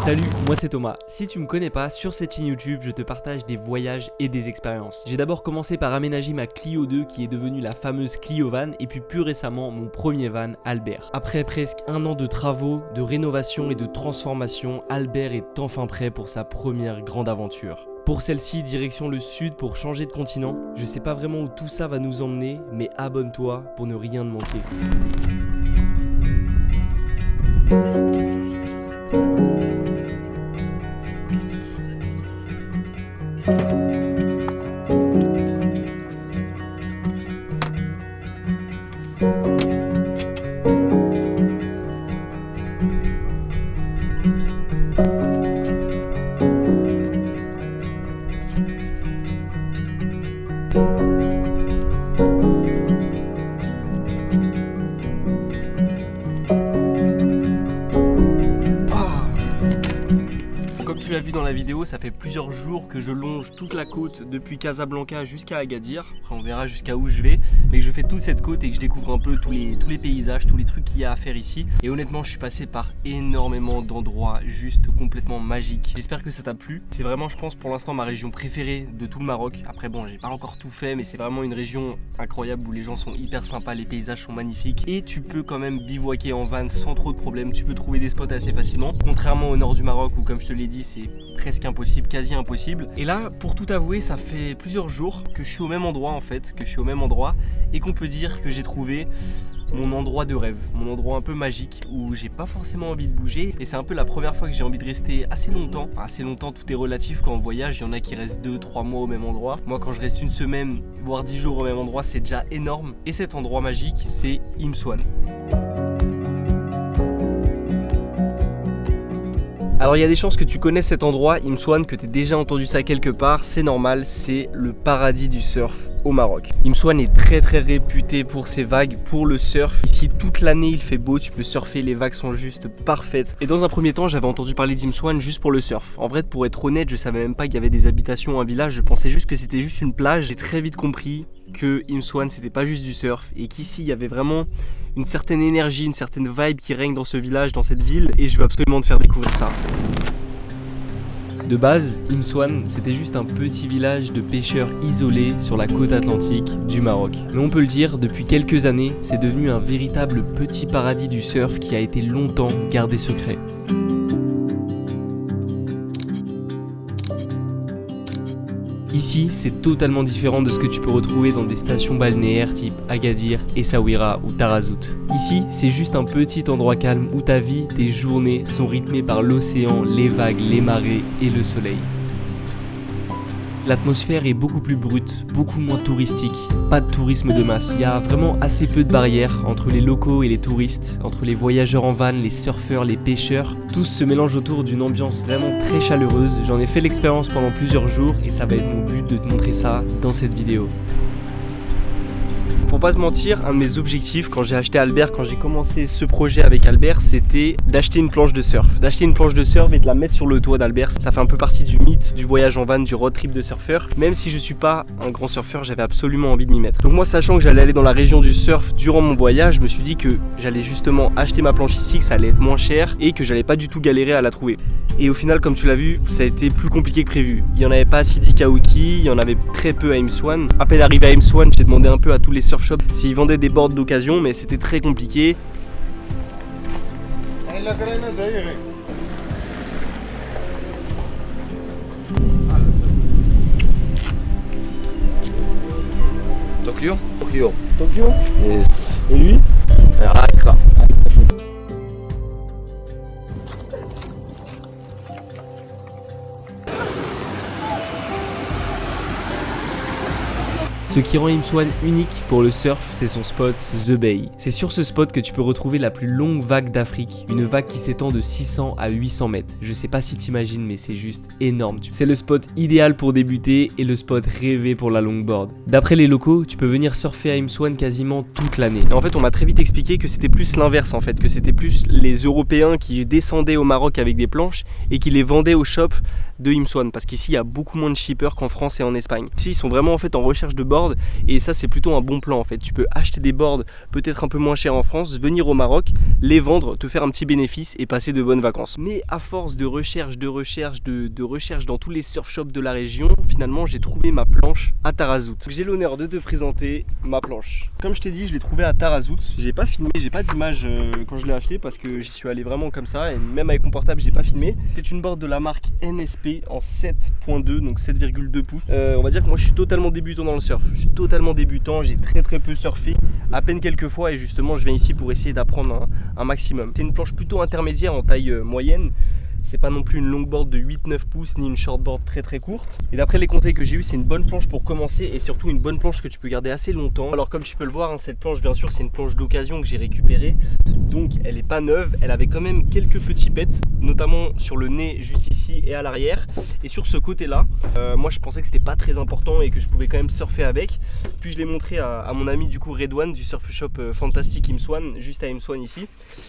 Salut, moi c'est Thomas. Si tu me connais pas, sur cette chaîne YouTube, je te partage des voyages et des expériences. J'ai d'abord commencé par aménager ma Clio 2 qui est devenue la fameuse Clio Van et puis plus récemment mon premier van Albert. Après presque un an de travaux, de rénovation et de transformation, Albert est enfin prêt pour sa première grande aventure. Pour celle-ci, direction le sud pour changer de continent. Je sais pas vraiment où tout ça va nous emmener, mais abonne-toi pour ne rien manquer. Comme tu l'as vu dans la vidéo, ça fait plusieurs jours que je longe toute la côte depuis Casablanca jusqu'à Agadir. Après on verra jusqu'à où je vais, mais que je fais toute cette côte et que je découvre un peu tous les paysages, tous les trucs qu'il y a à faire ici. Et honnêtement, je suis passé par énormément d'endroits juste complètement magiques. J'espère que ça t'a plu. C'est vraiment, je pense, pour l'instant ma région préférée de tout le Maroc. Après bon, j'ai pas encore tout fait, mais c'est vraiment une région incroyable où les gens sont hyper sympas, les paysages sont magnifiques et tu peux quand même bivouaquer en van sans trop de problèmes. Tu peux trouver des spots assez facilement, contrairement au nord du Maroc où, comme je te l'ai dit, c'est presque impossible, quasi impossible. Et là, pour tout avouer, ça fait plusieurs jours que je suis au même endroit en fait, et qu'on peut dire que j'ai trouvé mon endroit de rêve, mon endroit un peu magique où j'ai pas forcément envie de bouger et c'est un peu la première fois que j'ai envie de rester assez longtemps. Assez longtemps, tout est relatif quand on voyage, il y en a qui restent 2-3 mois au même endroit. Moi quand je reste une semaine, voire 10 jours au même endroit, c'est déjà énorme. Et cet endroit magique, c'est Imsouane. Alors il y a des chances que tu connaisses cet endroit, Imsouane, que tu aies déjà entendu ça quelque part, c'est normal, c'est le paradis du surf au Maroc. Imsouane est très réputé pour ses vagues, pour le surf. Ici toute l'année il fait beau, tu peux surfer, les vagues sont juste parfaites. Et dans un premier temps j'avais entendu parler d'Imsouane juste pour le surf. En vrai, pour être honnête, je savais même pas qu'il y avait des habitations, un village, je pensais juste que c'était juste une plage. J'ai très vite compris que Imsouane c'était pas juste du surf et qu'ici il y avait vraiment une certaine énergie, une certaine vibe qui règne dans ce village, dans cette ville, et je veux absolument te faire découvrir ça. De base, Imsouane, c'était juste un petit village de pêcheurs isolés sur la côte atlantique du Maroc. Mais on peut le dire, depuis quelques années, c'est devenu un véritable petit paradis du surf qui a été longtemps gardé secret. Ici, c'est totalement différent de ce que tu peux retrouver dans des stations balnéaires type Agadir, Essaouira ou Tarazout. Ici, c'est juste un petit endroit calme où ta vie, tes journées sont rythmées par l'océan, les vagues, les marées et le soleil. L'atmosphère est beaucoup plus brute, beaucoup moins touristique, pas de tourisme de masse. Il y a vraiment assez peu de barrières entre les locaux et les touristes, entre les voyageurs en van, les surfeurs, les pêcheurs. Tous se mélangent autour d'une ambiance vraiment très chaleureuse. J'en ai fait l'expérience pendant plusieurs jours et ça va être mon but de te montrer ça dans cette vidéo. Pour pas te mentir, un de mes objectifs quand j'ai acheté Albert, quand j'ai commencé ce projet avec Albert, c'était d'acheter une planche de surf. D'acheter une planche de surf et de la mettre sur le toit d'Albert. Ça fait un peu partie du mythe du voyage en van, du road trip de surfeur. Même si je suis pas un grand surfeur, j'avais absolument envie de m'y mettre. Donc moi, sachant que j'allais aller dans la région du surf durant mon voyage, je me suis dit que j'allais justement acheter ma planche ici, que ça allait être moins cher et que j'allais pas du tout galérer à la trouver. Et au final, comme tu l'as vu, ça a été plus compliqué que prévu. Il y en avait pas à Sidi Kaouki, il y en avait très peu à Imsouane. À peine arrivé à Imsouane, j'ai demandé un peu à tous les surf shops s'ils vendaient des boards d'occasion, mais c'était très compliqué. Tokyo? Tokyo? Yes. Et lui? Raqqa. Ce qui rend Imsouane unique pour le surf, c'est son spot The Bay. C'est sur ce spot que tu peux retrouver la plus longue vague d'Afrique, une vague qui s'étend de 600 à 800 mètres. Je sais pas si t'imagines, mais c'est juste énorme. C'est le spot idéal pour débuter et le spot rêvé pour la longboard. D'après les locaux, tu peux venir surfer à Imsouane quasiment toute l'année. Et en fait, on m'a très vite expliqué que c'était plus l'inverse en fait, que c'était plus les Européens qui descendaient au Maroc avec des planches et qui les vendaient au shop de Imsouane, parce qu'ici il y a beaucoup moins de shippers qu'en France et en Espagne. Ici ils sont vraiment en fait en recherche de board boards et ça c'est plutôt un bon plan en fait. Tu peux acheter des boards peut-être un peu moins chers en France, venir au Maroc, les vendre, te faire un petit bénéfice et passer de bonnes vacances. Mais à force de recherche dans tous les surf shops de la région, finalement j'ai trouvé ma planche à Tarazout. J'ai l'honneur de te présenter ma planche. Comme je t'ai dit, je l'ai trouvée à Tarazout. J'ai pas filmé, j'ai pas d'image quand je l'ai acheté parce que j'y suis allé vraiment comme ça et même avec mon portable j'ai pas filmé. C'est une board de la marque NSP en 7.2, donc 7,2 pouces. On va dire que moi je suis totalement débutant dans le surf. Je suis totalement débutant, j'ai très peu surfé, à peine quelques fois et justement je viens ici pour essayer d'apprendre un maximum. C'est une planche plutôt intermédiaire en taille moyenne. C'est pas non plus une longboard de 8-9 pouces ni une shortboard très courte. Et d'après les conseils que j'ai eu, c'est une bonne planche pour commencer et surtout une bonne planche que tu peux garder assez longtemps. Alors comme tu peux le voir, cette planche bien sûr c'est une planche d'occasion que j'ai récupérée. Donc elle est pas neuve, elle avait quand même quelques petits pets, notamment sur le nez juste ici et à l'arrière. Et sur ce côté là, moi je pensais que c'était pas très important et que je pouvais quand même surfer avec. Puis je l'ai montré à mon ami du coup Redouane du surf shop Fantastic Imswan, juste à Imswan ici.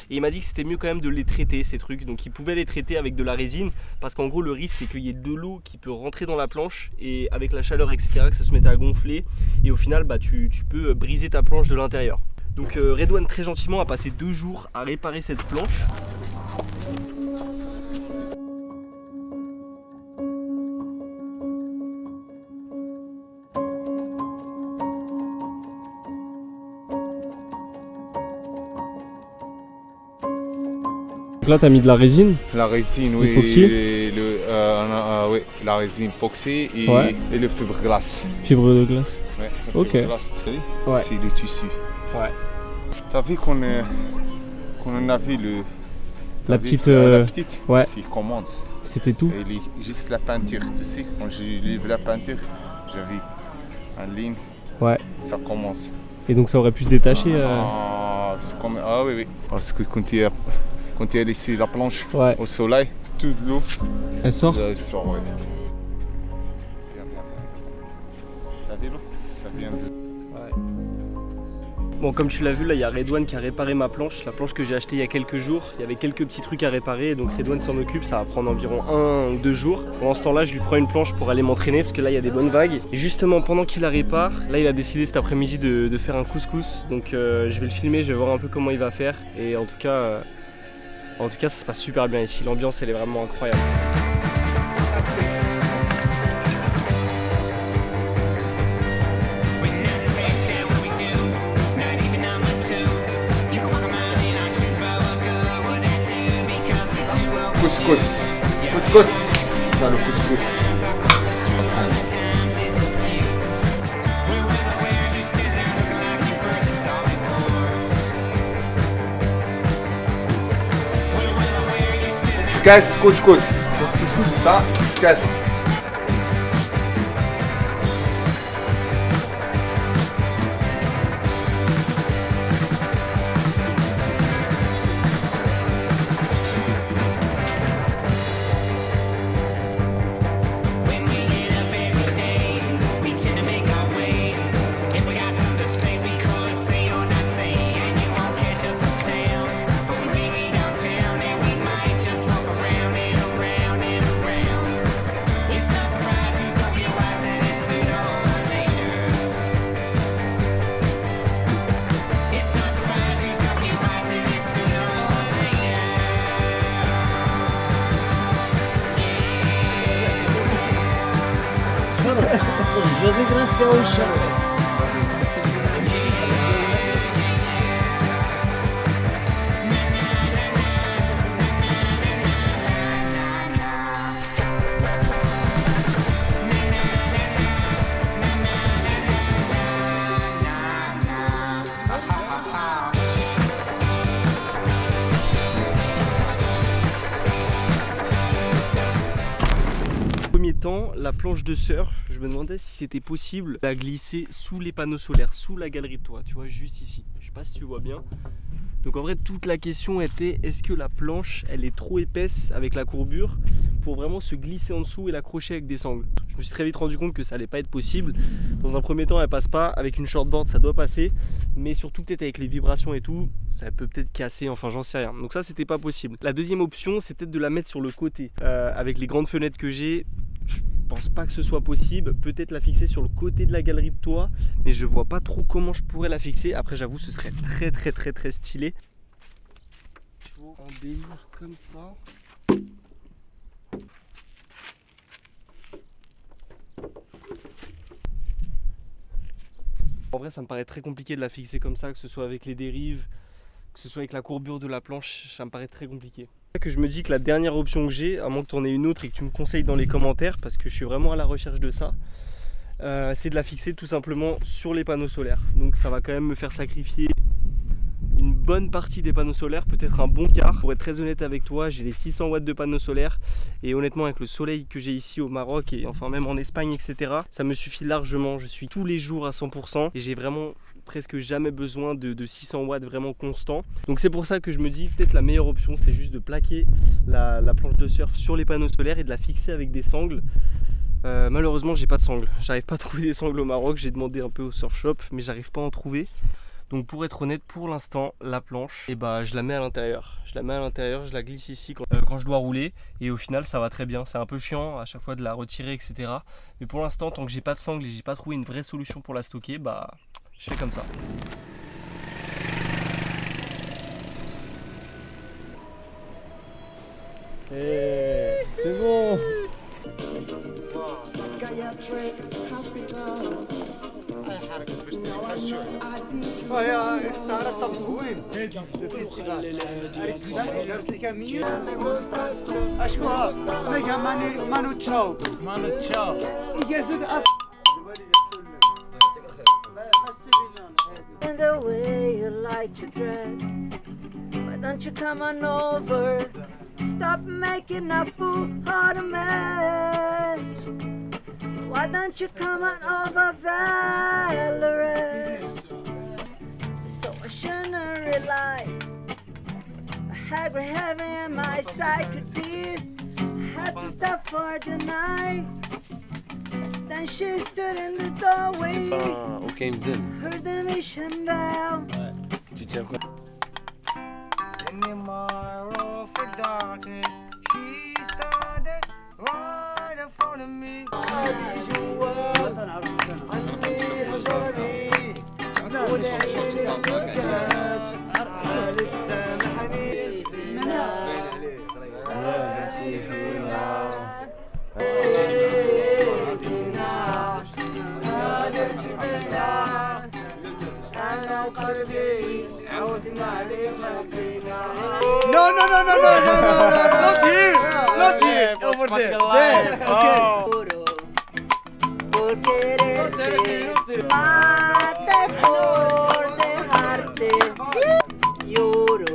Et il m'a dit que c'était mieux quand même de les traiter ces trucs, donc il pouvait les traiter avec de la résine parce qu'en gros le risque c'est qu'il y ait de l'eau qui peut rentrer dans la planche et avec la chaleur etc que ça se mette à gonfler et au final tu peux briser ta planche de l'intérieur. Donc Redouane très gentiment a passé 2 jours à réparer cette planche. Là, tu as mis de la résine. La résine, oui. Époxy. Oui, la résine époxy et, Ouais. et le fiberglass. Fibre de glace. Ouais, Ok. fiberglass, Ouais. c'est le tissu. Ouais. T'as vu qu'on en a vu La petite. la petite ouais. c'est commence. C'était tout. Et juste la peinture, tu sais, quand j'ai lu la peinture, j'ai vu en ligne, Ouais. ça commence. Et donc ça aurait pu se détacher. Ah oui, oui. Parce que quand tu as laissé la planche Ouais. au soleil, toute l'eau, Elle sort. elle sort, ouais. Bien. T'as vu l'eau? Ça vient de... Ouais. Bon, comme tu l'as vu, là, il y a Redouane qui a réparé ma planche, la planche que j'ai achetée il y a quelques jours. Il y avait quelques petits trucs à réparer, donc Redouane s'en occupe, ça va prendre environ 1 ou 2 jours. Pendant ce temps-là, je lui prends une planche pour aller m'entraîner, parce que là, il y a des bonnes vagues. Et justement, pendant qu'il la répare, là, il a décidé cet après-midi de faire un couscous. Donc, je vais le filmer, je vais voir un peu comment il va faire. Et en tout cas, ça se passe super bien ici. L'ambiance, elle est vraiment incroyable. Couscous. Couscous. Ça, le couscous. Scasse, couscous. Ça, scasse. Je regrette au chat. Premier temps, la planche de surf, je me demandais si c'était possible de la glisser sous les panneaux solaires, sous la galerie de toit, tu vois, juste ici. Je sais pas si tu vois bien. Donc en vrai, toute la question était, est-ce que la planche, elle est trop épaisse avec la courbure pour vraiment se glisser en dessous et l'accrocher avec des sangles? Je me suis très vite rendu compte que ça allait pas être possible. Dans un premier temps, elle passe pas. Avec une shortboard, ça doit passer. Mais surtout peut-être avec les vibrations et tout, ça peut peut-être casser, enfin j'en sais rien. Donc ça, c'était pas possible. La deuxième option, c'est peut-être de la mettre sur le côté. Avec les grandes fenêtres que j'ai, pense pas que ce soit possible. Peut-être la fixer sur le côté de la galerie de toit, mais je vois pas trop comment je pourrais la fixer. Après j'avoue ce serait très stylé. En délire comme ça. En vrai ça me paraît très compliqué de la fixer comme ça, que ce soit avec les dérives, que ce soit avec la courbure de la planche, ça me paraît très compliqué. C'est ça que je me dis que la dernière option que j'ai, à moins que tu en aies une autre et que tu me conseilles dans les commentaires, parce que je suis vraiment à la recherche de ça, c'est de la fixer tout simplement sur les panneaux solaires. Donc ça va quand même me faire sacrifier une bonne partie des panneaux solaires, peut-être un bon quart. Pour être très honnête avec toi, j'ai les 600 watts de panneaux solaires et honnêtement avec le soleil que j'ai ici au Maroc et enfin même en Espagne etc, ça me suffit largement. Je suis tous les jours à 100% et j'ai vraiment presque jamais besoin de 600 watts vraiment constant. Donc c'est pour ça que je me dis peut-être la meilleure option c'est juste de plaquer la planche de surf sur les panneaux solaires et de la fixer avec des sangles. Malheureusement j'ai pas de sangles, j'arrive pas à trouver des sangles au Maroc, j'ai demandé un peu au surf shop mais j'arrive pas à en trouver. Donc pour être honnête, pour l'instant, la planche, je la mets à l'intérieur. Je la glisse ici quand je dois rouler. Et au final, ça va très bien. C'est un peu chiant à chaque fois de la retirer, etc. Mais pour l'instant, tant que j'ai pas de sangle et j'ai pas trouvé une vraie solution pour la stocker, je fais comme ça. Hey, c'est bon. يا خسارة الطبس وين؟ الفيستيفال درس لي كامية اشكوها ميجا مانو تشاو يجازود And the way you like to dress, why don't you come on over? Stop making a fool out of me. Why don't you come on over, Valerie? So I shouldn't rely. I had her heavy in my psyche. Had to stop for the night. Then she stood in the doorway. اوكي مدن Heard the mission bell. تيتا In the mirror for darkness, she started right in front of me. No, not here, over there. Okay. Por quererte, mate por dejarte, lloro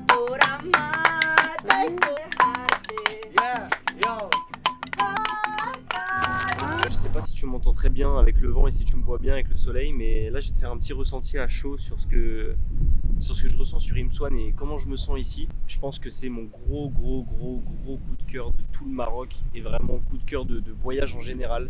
por amarte y por dejarte. Je sais pas si tu m'entends très bien avec le vent et si tu me vois bien avec le soleil, mais là je vais te faire un petit ressenti à chaud sur ce que je ressens sur Imswan et comment je me sens ici. Je pense que c'est mon gros coup de cœur de tout le Maroc et vraiment coup de cœur de voyage en général.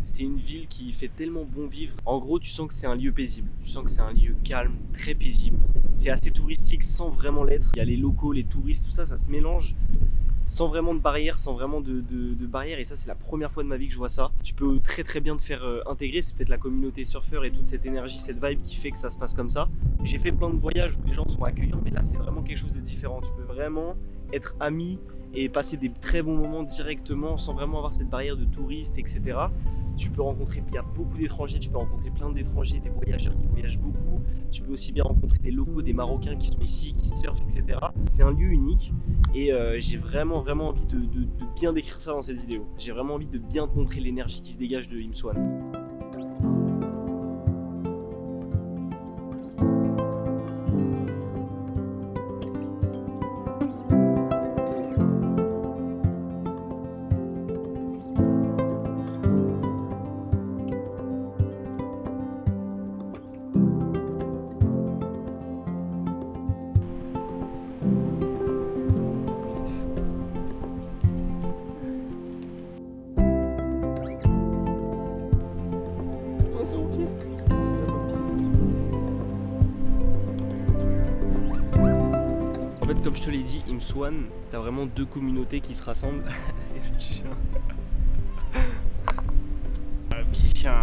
C'est une ville qui fait tellement bon vivre. En gros, tu sens que c'est un lieu paisible. Tu sens que c'est un lieu calme, très paisible. C'est assez touristique sans vraiment l'être. Il y a les locaux, les touristes, tout ça, ça se mélange sans vraiment de barrières, sans vraiment de barrières. Et ça, c'est la première fois de ma vie que je vois ça. Tu peux très bien te faire intégrer. C'est peut-être la communauté surfeur et toute cette énergie, cette vibe qui fait que ça se passe comme ça. J'ai fait plein de voyages où les gens sont accueillants, mais là, c'est vraiment quelque chose de différent. Tu peux vraiment être ami et passer des très bons moments directement sans vraiment avoir cette barrière de touristes, etc. Tu peux rencontrer, il y a beaucoup d'étrangers, tu peux rencontrer plein d'étrangers, des voyageurs qui voyagent beaucoup. Tu peux aussi bien rencontrer des locaux, des Marocains qui sont ici, qui surfent, etc. C'est un lieu unique et j'ai vraiment envie de bien décrire ça dans cette vidéo. J'ai vraiment envie de bien te montrer l'énergie qui se dégage de Imswan. Comme je te l'ai dit, Imswan, t'as vraiment deux communautés qui se rassemblent. Et le chien. Un petit chien.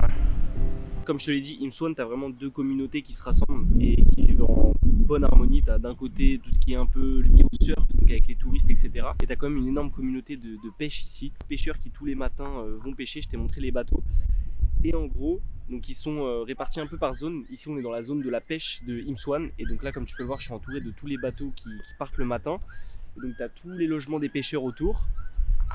Comme je te l'ai dit, Imswan, t'as vraiment deux communautés qui se rassemblent et qui vivent en bonne harmonie. T'as d'un côté tout ce qui est un peu lié au surf, donc avec les touristes, etc. Et t'as quand même une énorme communauté de pêche ici. Pêcheurs qui tous les matins vont pêcher. Je t'ai montré les bateaux. Et en gros, donc ils sont répartis un peu par zone. Ici, on est dans la zone de la pêche de Imswan. Et donc là, comme tu peux le voir, je suis entouré de tous les bateaux qui partent le matin. Et donc, tu as tous les logements des pêcheurs autour.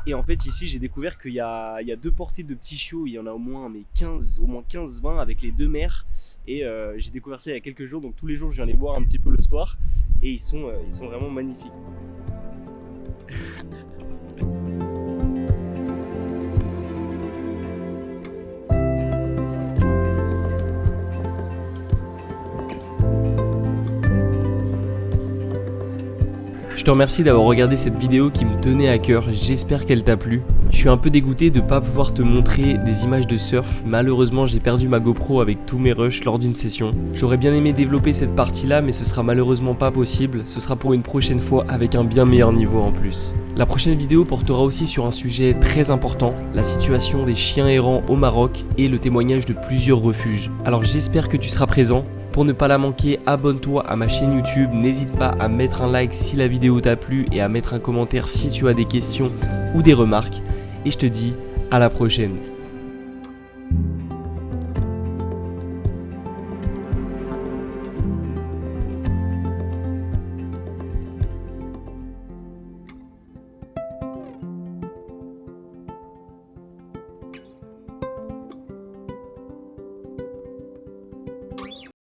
Et en fait, ici, j'ai découvert qu'il y a deux portées de petits chiots. Il y en a au moins 15-20 avec les deux mères. Et j'ai découvert ça il y a quelques jours. Donc tous les jours, je viens les voir un petit peu le soir. Et ils sont vraiment magnifiques. Je te remercie d'avoir regardé cette vidéo qui me tenait à cœur, j'espère qu'elle t'a plu. Je suis un peu dégoûté de ne pas pouvoir te montrer des images de surf, malheureusement j'ai perdu ma GoPro avec tous mes rushs lors d'une session. J'aurais bien aimé développer cette partie là mais ce sera malheureusement pas possible, ce sera pour une prochaine fois avec un bien meilleur niveau en plus. La prochaine vidéo portera aussi sur un sujet très important, la situation des chiens errants au Maroc et le témoignage de plusieurs refuges. Alors j'espère que tu seras présent. Pour ne pas la manquer, abonne-toi à ma chaîne YouTube, n'hésite pas à mettre un like si la vidéo t'a plu et à mettre un commentaire si tu as des questions ou des remarques. Et je te dis à la prochaine.